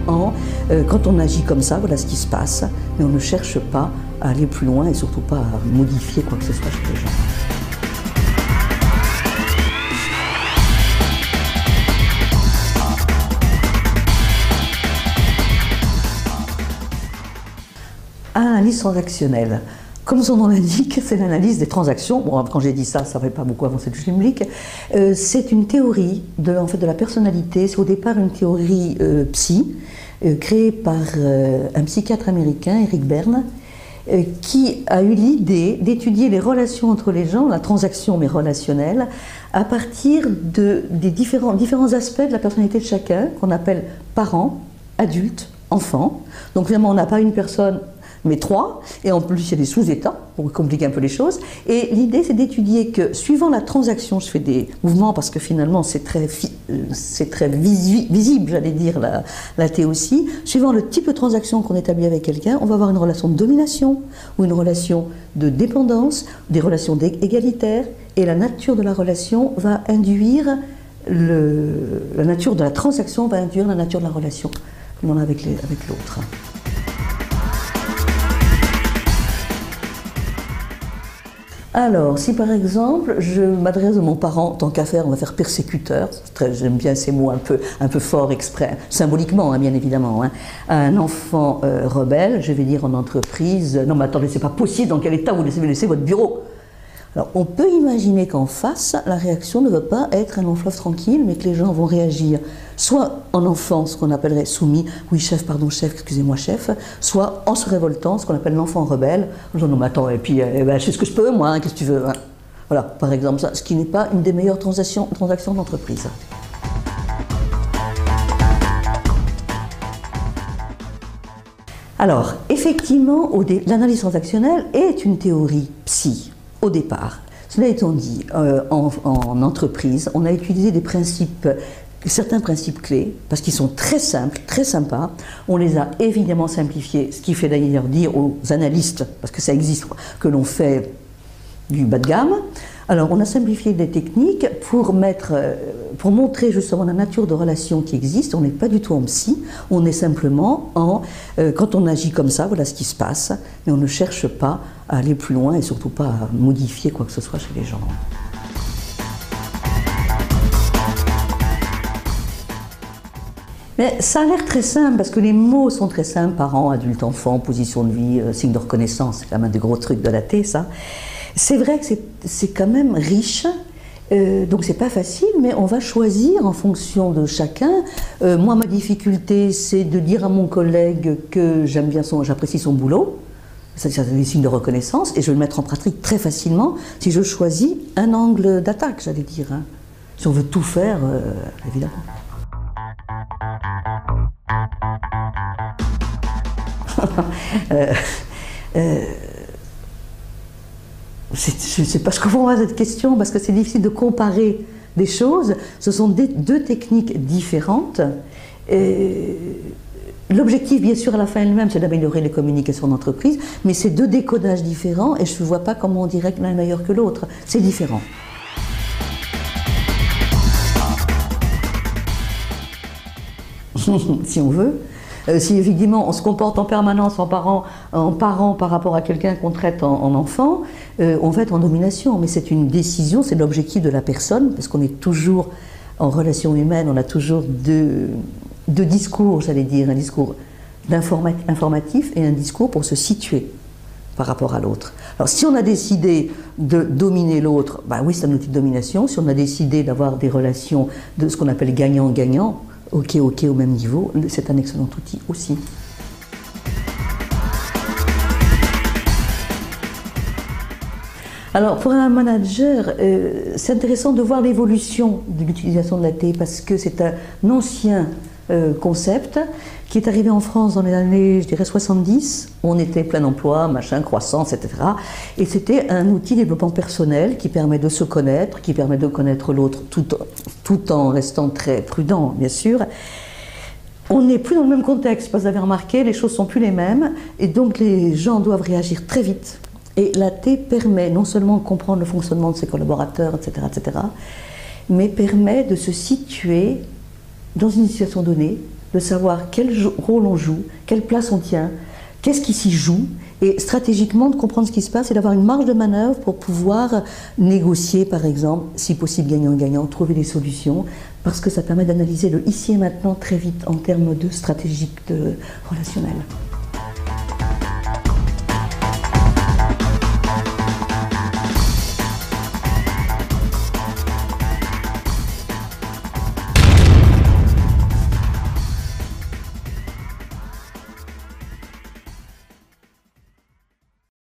quand on agit comme ça, voilà ce qui se passe, mais on ne cherche pas à aller plus loin et surtout pas à modifier quoi que ce soit chez les gens. Analyse transactionnelle. Comme son nom l'indique, c'est l'analyse des transactions. Bon, quand j'ai dit ça, ça n'avait pas beaucoup avancé du schlimblick. C'est une théorie de la personnalité. C'est au départ une théorie psy, créée par un psychiatre américain, Eric Berne, qui a eu l'idée d'étudier les relations entre les gens, la transaction mais relationnelle, à partir des différents aspects de la personnalité de chacun, qu'on appelle parents, adultes, enfants. Donc finalement, on n'a pas une personne mais trois, et en plus il y a des sous-états pour compliquer un peu les choses. Et l'idée c'est d'étudier que suivant la transaction, je fais des mouvements parce que finalement c'est très visible, j'allais dire, la T aussi, suivant le type de transaction qu'on établit avec quelqu'un, on va avoir une relation de domination ou une relation de dépendance, des relations égalitaires, et la nature de la relation va induire, la nature de la transaction va induire la nature de la relation qu'on a avec l'autre. Alors, si par exemple, je m'adresse à mon parent, tant qu'à faire, on va faire persécuteur, j'aime bien ces mots un peu forts exprès, symboliquement, hein, bien évidemment, hein, à un enfant rebelle, je vais dire en entreprise, non mais attendez, c'est pas possible, dans quel état vous laissez votre bureau? Alors, on peut imaginer qu'en face, la réaction ne va pas être un long fleuve tranquille, mais que les gens vont réagir soit en enfant, ce qu'on appellerait soumis, oui chef, pardon chef, excusez-moi chef, soit en se révoltant, ce qu'on appelle l'enfant rebelle, en disant non mais attends, et puis je fais ce que je peux moi, hein, qu'est-ce que tu veux, hein. Voilà, par exemple ça, ce qui n'est pas une des meilleures transactions d'entreprise. Alors, effectivement, l'analyse transactionnelle est une théorie psy, au départ. Cela étant dit, en entreprise, on a utilisé certains principes clés, parce qu'ils sont très simples, très sympas. On les a évidemment simplifiés, ce qui fait d'ailleurs dire aux analystes, parce que ça existe, que l'on fait du bas de gamme. Alors, on a simplifié des techniques pour montrer justement la nature de relations qui existent. On n'est pas du tout en psy, on est simplement quand on agit comme ça, voilà ce qui se passe, mais on ne cherche pas à aller plus loin et surtout pas à modifier quoi que ce soit chez les gens. Mais ça a l'air très simple, parce que les mots sont très simples, parents, adultes, enfants, position de vie, signe de reconnaissance, c'est quand même un des gros trucs de la T, ça. C'est vrai que c'est quand même riche, donc c'est pas facile, mais on va choisir en fonction de chacun. Moi, ma difficulté, c'est de dire à mon collègue que j'apprécie son boulot, c'est des signes de reconnaissance, et je vais le mettre en pratique très facilement si je choisis un angle d'attaque, j'allais dire. Hein. Si on veut tout faire, évidemment. Je ne sais pas, je comprends pas cette question parce que c'est difficile de comparer des choses. Ce sont deux techniques différentes. L'objectif, bien sûr, à la fin elle-même, c'est d'améliorer les communications d'entreprise, mais c'est deux décodages différents et je ne vois pas comment on dirait que l'un est meilleur que l'autre. C'est différent. Si on veut. Si effectivement on se comporte en permanence en parent par rapport à quelqu'un qu'on traite en enfant, on va être en domination. Mais c'est une décision, c'est l'objectif de la personne, parce qu'on est toujours en relation humaine, on a toujours deux discours, j'allais dire, un discours informatif et un discours pour se situer par rapport à l'autre. Alors si on a décidé de dominer l'autre, ben oui, c'est un outil de domination. Si on a décidé d'avoir des relations de ce qu'on appelle gagnant-gagnant, ok au même niveau, c'est un excellent outil aussi. Alors pour un manager, c'est intéressant de voir l'évolution de l'utilisation de la T parce que c'est un ancien concept qui est arrivé en France dans les années, je dirais, 70. On était plein emploi, machin, croissance, etc. Et c'était un outil de développement personnel qui permet de se connaître, qui permet de connaître l'autre tout en restant très prudent, bien sûr. On n'est plus dans le même contexte, parce que vous avez remarqué, les choses ne sont plus les mêmes, et donc les gens doivent réagir très vite. Et la T permet non seulement de comprendre le fonctionnement de ses collaborateurs, etc., mais permet de se situer dans une situation donnée, de savoir quel rôle on joue, quelle place on tient, qu'est-ce qui s'y joue, et stratégiquement de comprendre ce qui se passe et d'avoir une marge de manœuvre pour pouvoir négocier, par exemple, si possible gagnant-gagnant, trouver des solutions, parce que ça permet d'analyser le ici et maintenant très vite en termes de stratégique, de relationnel.